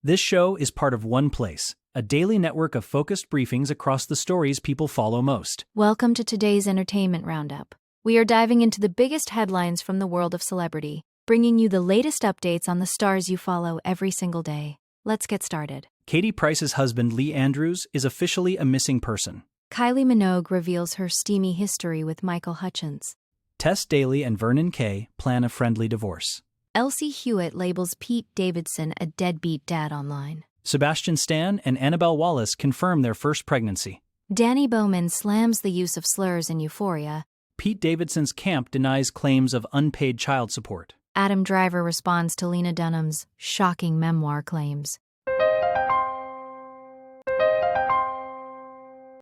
This show is part of OnePlace, a daily network of focused briefings across the stories people follow most. Welcome to today's entertainment roundup. We are diving into the biggest headlines from the world of celebrity, bringing you the latest updates on the stars you follow every single day. Let's get started. Katie Price's husband, Lee Andrews, is officially a missing person. Kylie Minogue reveals her steamy history with Michael Hutchence. Tess Daly and Vernon Kay plan a friendly divorce. Elsie Hewitt labels Pete Davidson a deadbeat dad online. Sebastian Stan and Annabelle Wallis confirm their first pregnancy. Danny Bowman slams the use of slurs in Euphoria. Pete Davidson's camp denies claims of unpaid child support. Adam Driver responds to Lena Dunham's shocking memoir claims.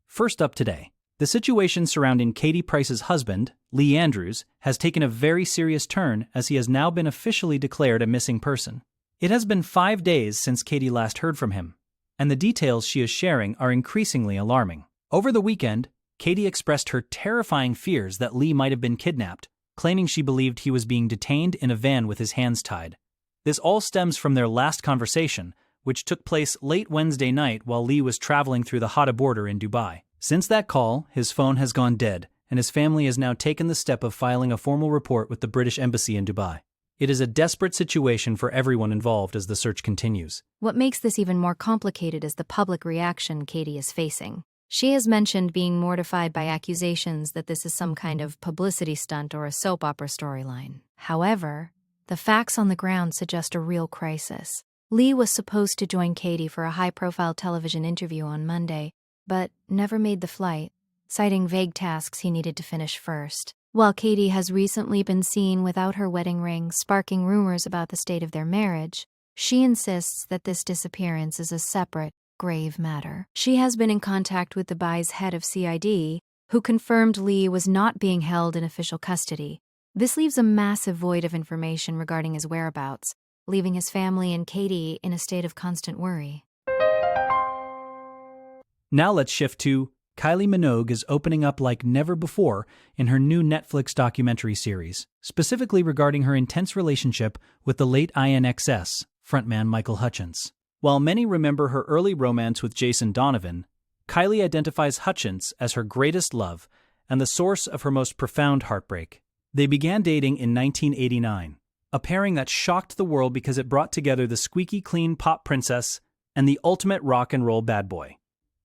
First up today, the situation surrounding Katie Price's husband, Lee Andrews, has taken a very serious turn as he has now been officially declared a missing person. It has been 5 days since Katie last heard from him, and the details she is sharing are increasingly alarming. Over the weekend, Katie expressed her terrifying fears that Lee might have been kidnapped, claiming she believed he was being detained in a van with his hands tied. This all stems from their last conversation, which took place late Wednesday night while Lee was traveling through the Hadda border in Dubai. Since that call, his phone has gone dead, and his family has now taken the step of filing a formal report with the British Embassy in Dubai. It is a desperate situation for everyone involved as the search continues. What makes this even more complicated is the public reaction Katie is facing. She has mentioned being mortified by accusations that this is some kind of publicity stunt or a soap opera storyline. However, the facts on the ground suggest a real crisis. Lee was supposed to join Katie for a high-profile television interview on Monday, but never made the flight, citing vague tasks he needed to finish first. While Katie has recently been seen without her wedding ring, sparking rumors about the state of their marriage, she insists that this disappearance is a separate, grave matter. She has been in contact with Dubai's head of CID, who confirmed Lee was not being held in official custody. This leaves a massive void of information regarding his whereabouts, leaving his family and Katie in a state of constant worry. Now let's shift to Kylie Minogue is opening up like never before in her new Netflix documentary series, specifically regarding her intense relationship with the late INXS frontman Michael Hutchence. While many remember her early romance with Jason Donovan, Kylie identifies Hutchence as her greatest love and the source of her most profound heartbreak. They began dating in 1989, a pairing that shocked the world because it brought together the squeaky clean pop princess and the ultimate rock and roll bad boy.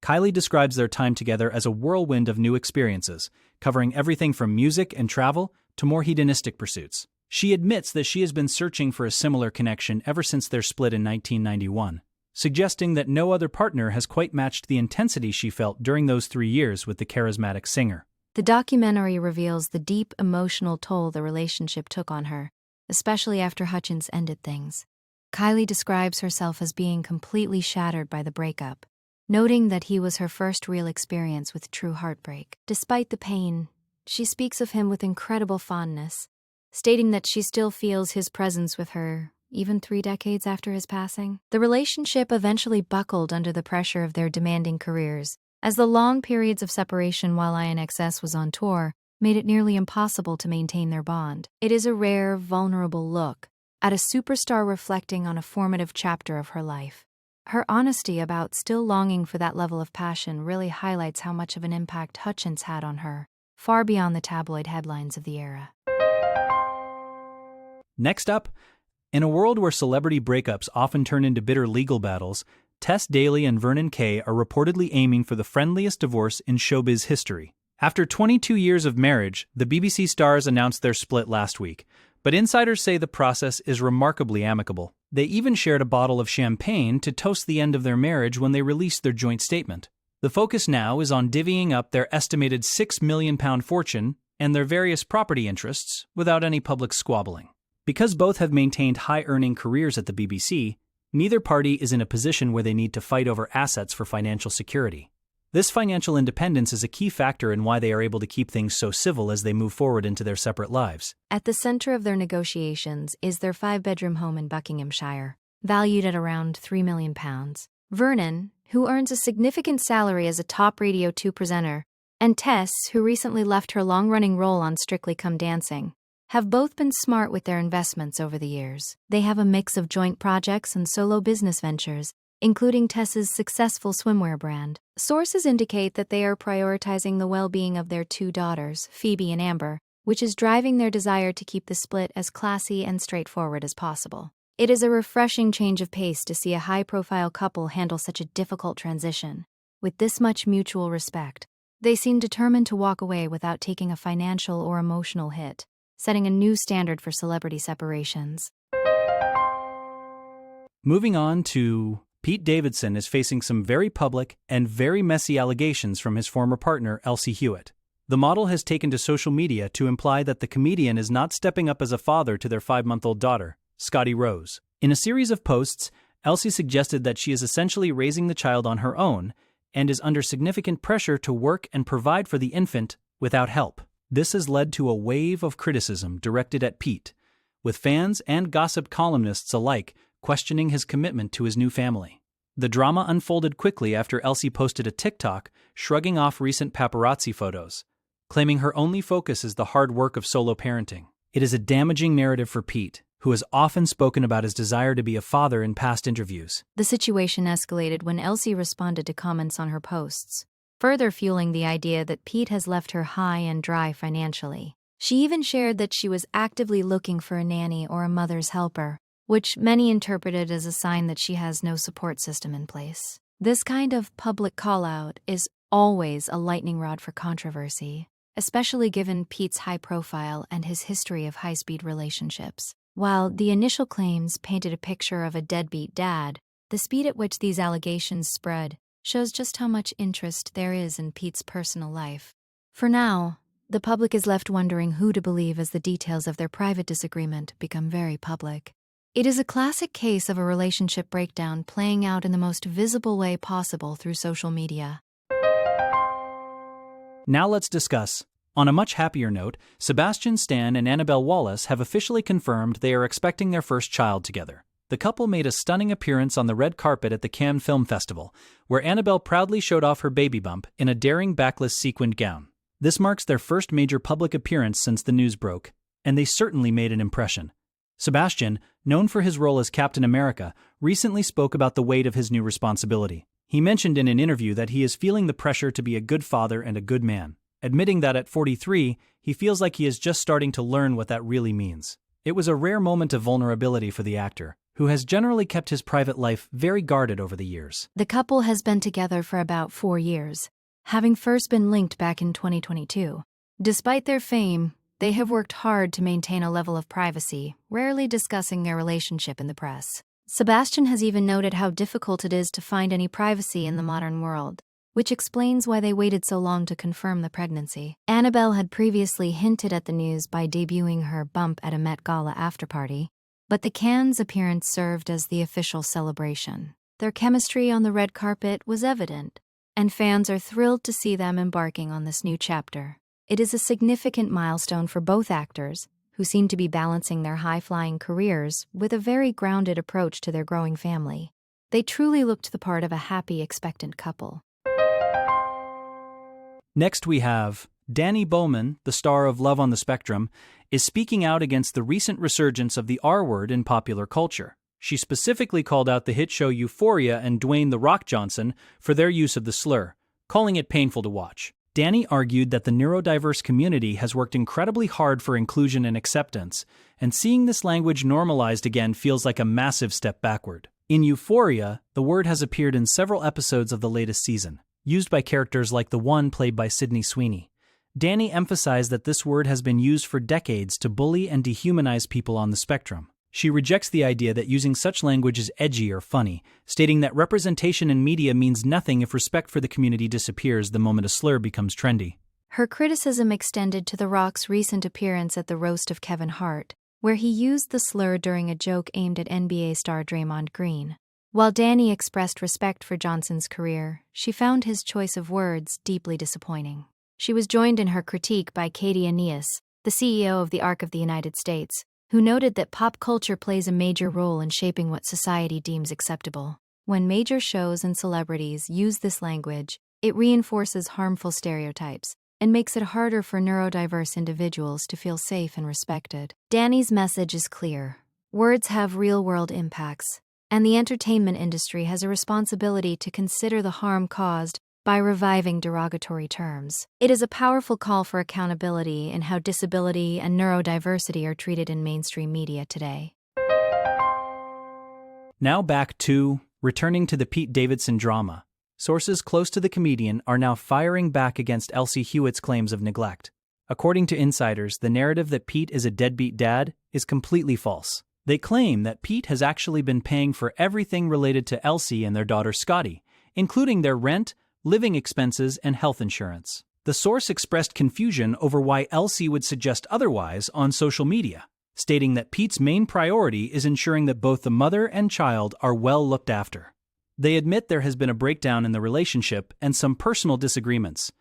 Kylie describes their time together as a whirlwind of new experiences, covering everything from music and travel to more hedonistic pursuits. She admits that she has been searching for a similar connection ever since their split in 1991, suggesting that no other partner has quite matched the intensity she felt during those 3 years with the charismatic singer. The documentary reveals the deep emotional toll the relationship took on her, especially after Hutchence ended things. Kylie describes herself as being completely shattered by the breakup, noting that he was her first real experience with true heartbreak. Despite the pain, she speaks of him with incredible fondness, stating that she still feels his presence with her, even 3 decades after his passing. The relationship eventually buckled under the pressure of their demanding careers, as the long periods of separation while INXS was on tour made it nearly impossible to maintain their bond. It is a rare, vulnerable look at a superstar reflecting on a formative chapter of her life. Her honesty about still longing for that level of passion really highlights how much of an impact Hutchence had on her, far beyond the tabloid headlines of the era. Next up, in a world where celebrity breakups often turn into bitter legal battles, Tess Daly and Vernon Kay are reportedly aiming for the friendliest divorce in showbiz history. After 22 years of marriage, the BBC stars announced their split last week, but insiders say the process is remarkably amicable. They even shared a bottle of champagne to toast the end of their marriage when they released their joint statement. The focus now is on divvying up their estimated £6 million fortune and their various property interests without any public squabbling. Because both have maintained high-earning careers at the BBC, neither party is in a position where they need to fight over assets for financial security. This financial independence is a key factor in why they are able to keep things so civil as they move forward into their separate lives. At the center of their negotiations is their 5-bedroom home in Buckinghamshire, valued at around £3 million. Vernon, who earns a significant salary as a top Radio 2 presenter, and Tess, who recently left her long-running role on Strictly Come Dancing, have both been smart with their investments over the years. They have a mix of joint projects and solo business ventures, including Tess's successful swimwear brand. Sources indicate that they are prioritizing the well-being of their two daughters, Phoebe and Amber, which is driving their desire to keep the split as classy and straightforward as possible. It is a refreshing change of pace to see a high-profile couple handle such a difficult transition. With this much mutual respect, they seem determined to walk away without taking a financial or emotional hit, setting a new standard for celebrity separations. Moving on to Pete Davidson is facing some very public and very messy allegations from his former partner, Elsie Hewitt. The model has taken to social media to imply that the comedian is not stepping up as a father to their 5-month-old daughter, Scotty Rose. In a series of posts, Elsie suggested that she is essentially raising the child on her own and is under significant pressure to work and provide for the infant without help. This has led to a wave of criticism directed at Pete, with fans and gossip columnists alike questioning his commitment to his new family. The drama unfolded quickly after Elsie posted a TikTok shrugging off recent paparazzi photos, claiming her only focus is the hard work of solo parenting. It is a damaging narrative for Pete, who has often spoken about his desire to be a father in past interviews. The situation escalated when Elsie responded to comments on her posts, further fueling the idea that Pete has left her high and dry financially. She even shared that she was actively looking for a nanny or a mother's helper, which many interpreted as a sign that she has no support system in place. This kind of public call-out is always a lightning rod for controversy, especially given Pete's high profile and his history of high-speed relationships. While the initial claims painted a picture of a deadbeat dad, the speed at which these allegations spread shows just how much interest there is in Pete's personal life. For now, the public is left wondering who to believe as the details of their private disagreement become very public. It is a classic case of a relationship breakdown playing out in the most visible way possible through social media. Now let's discuss. On a much happier note, Sebastian Stan and Annabelle Wallis have officially confirmed they are expecting their first child together. The couple made a stunning appearance on the red carpet at the Cannes Film Festival, where Annabelle proudly showed off her baby bump in a daring backless sequined gown. This marks their first major public appearance since the news broke, and they certainly made an impression. Sebastian, known for his role as Captain America, recently spoke about the weight of his new responsibility. He mentioned in an interview that he is feeling the pressure to be a good father and a good man, admitting that at 43, he feels like he is just starting to learn what that really means. It was a rare moment of vulnerability for the actor, who has generally kept his private life very guarded over the years. The couple has been together for about 4 years, having first been linked back in 2022. Despite their fame, they have worked hard to maintain a level of privacy, rarely discussing their relationship in the press. Sebastian has even noted how difficult it is to find any privacy in the modern world, which explains why they waited so long to confirm the pregnancy. Annabelle had previously hinted at the news by debuting her bump at a Met Gala afterparty, but the Cannes appearance served as the official celebration. Their chemistry on the red carpet was evident, and fans are thrilled to see them embarking on this new chapter. It is a significant milestone for both actors, who seem to be balancing their high-flying careers with a very grounded approach to their growing family. They truly looked the part of a happy, expectant couple. Next we have Danny Bowman, the star of Love on the Spectrum, is speaking out against the recent resurgence of the R-word in popular culture. She specifically called out the hit show Euphoria and Dwayne "The Rock" Johnson for their use of the slur, calling it painful to watch. Danny argued that the neurodiverse community has worked incredibly hard for inclusion and acceptance, and seeing this language normalized again feels like a massive step backward. In Euphoria, the word has appeared in several episodes of the latest season, used by characters like the one played by Sydney Sweeney. Danny emphasized that this word has been used for decades to bully and dehumanize people on the spectrum. She rejects the idea that using such language is edgy or funny, stating that representation in media means nothing if respect for the community disappears the moment a slur becomes trendy. Her criticism extended to The Rock's recent appearance at the roast of Kevin Hart, where he used the slur during a joke aimed at NBA star Draymond Green. While Danny expressed respect for Johnson's career, she found his choice of words deeply disappointing. She was joined in her critique by Katie Aeneas, the CEO of the Arc of the United States, who noted that pop culture plays a major role in shaping what society deems acceptable. When major shows and celebrities use this language, it reinforces harmful stereotypes, and makes it harder for neurodiverse individuals to feel safe and respected. Danny's message is clear. Words have real-world impacts, and the entertainment industry has a responsibility to consider the harm caused by reviving derogatory terms. It is a powerful call for accountability in how disability and neurodiversity are treated in mainstream media today. Now back to returning to the Pete Davidson drama. Sources close to the comedian are now firing back against Elsie Hewitt's claims of neglect. According to insiders, the narrative that Pete is a deadbeat dad is completely false. They claim that Pete has actually been paying for everything related to Elsie and their daughter Scotty, including their rent, living expenses, and health insurance. The source expressed confusion over why Elsie would suggest otherwise on social media, stating that Pete's main priority is ensuring that both the mother and child are well looked after. They admit there has been a breakdown in the relationship and some personal disagreements,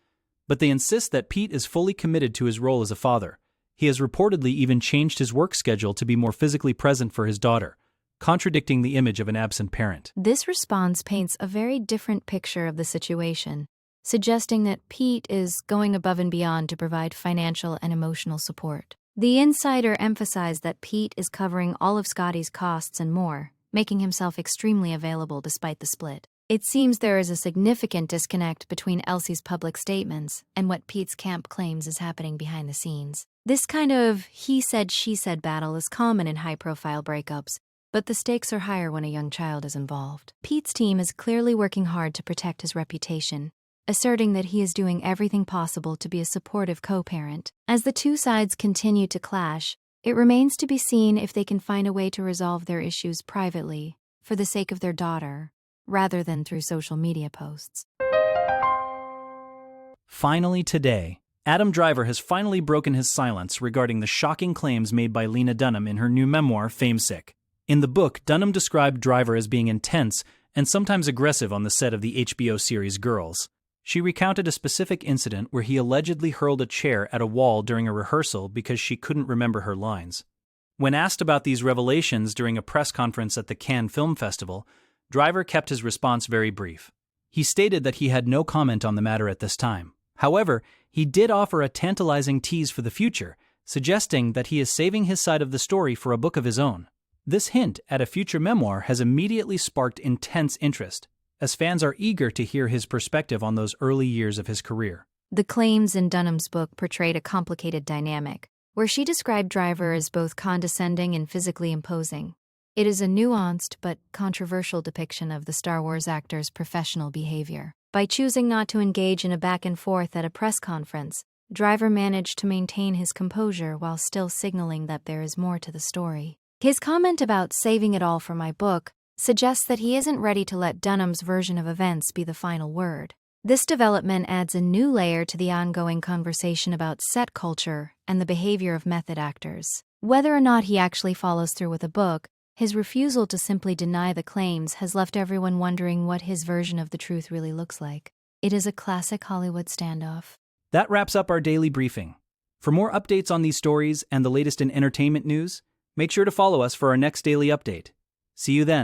but they insist that Pete is fully committed to his role as a father. He has reportedly even changed his work schedule to be more physically present for his daughter, contradicting the image of an absent parent. This response paints a very different picture of the situation, suggesting that Pete is going above and beyond to provide financial and emotional support. The insider emphasized that Pete is covering all of Scotty's costs and more, making himself extremely available despite the split. It seems there is a significant disconnect between Elsie's public statements and what Pete's camp claims is happening behind the scenes. This kind of he said, she said battle is common in high-profile breakups, but the stakes are higher when a young child is involved. Pete's team is clearly working hard to protect his reputation, asserting that he is doing everything possible to be a supportive co-parent. As the two sides continue to clash, it remains to be seen if they can find a way to resolve their issues privately, for the sake of their daughter, rather than through social media posts. Finally today, Adam Driver has finally broken his silence regarding the shocking claims made by Lena Dunham in her new memoir, Famesick. In the book, Dunham described Driver as being intense and sometimes aggressive on the set of the HBO series Girls. She recounted a specific incident where he allegedly hurled a chair at a wall during a rehearsal because she couldn't remember her lines. When asked about these revelations during a press conference at the Cannes Film Festival, Driver kept his response very brief. He stated that he had no comment on the matter at this time. However, he did offer a tantalizing tease for the future, suggesting that he is saving his side of the story for a book of his own. This hint at a future memoir has immediately sparked intense interest, as fans are eager to hear his perspective on those early years of his career. The claims in Dunham's book portrayed a complicated dynamic, where she described Driver as both condescending and physically imposing. It is a nuanced but controversial depiction of the Star Wars actor's professional behavior. By choosing not to engage in a back and forth at a press conference, Driver managed to maintain his composure while still signaling that there is more to the story. His comment about saving it all for my book suggests that he isn't ready to let Dunham's version of events be the final word. This development adds a new layer to the ongoing conversation about set culture and the behavior of method actors. Whether or not he actually follows through with a book, his refusal to simply deny the claims has left everyone wondering what his version of the truth really looks like. It is a classic Hollywood standoff. That wraps up our daily briefing. For more updates on these stories and the latest in entertainment news, make sure to follow us for our next daily update. See you then.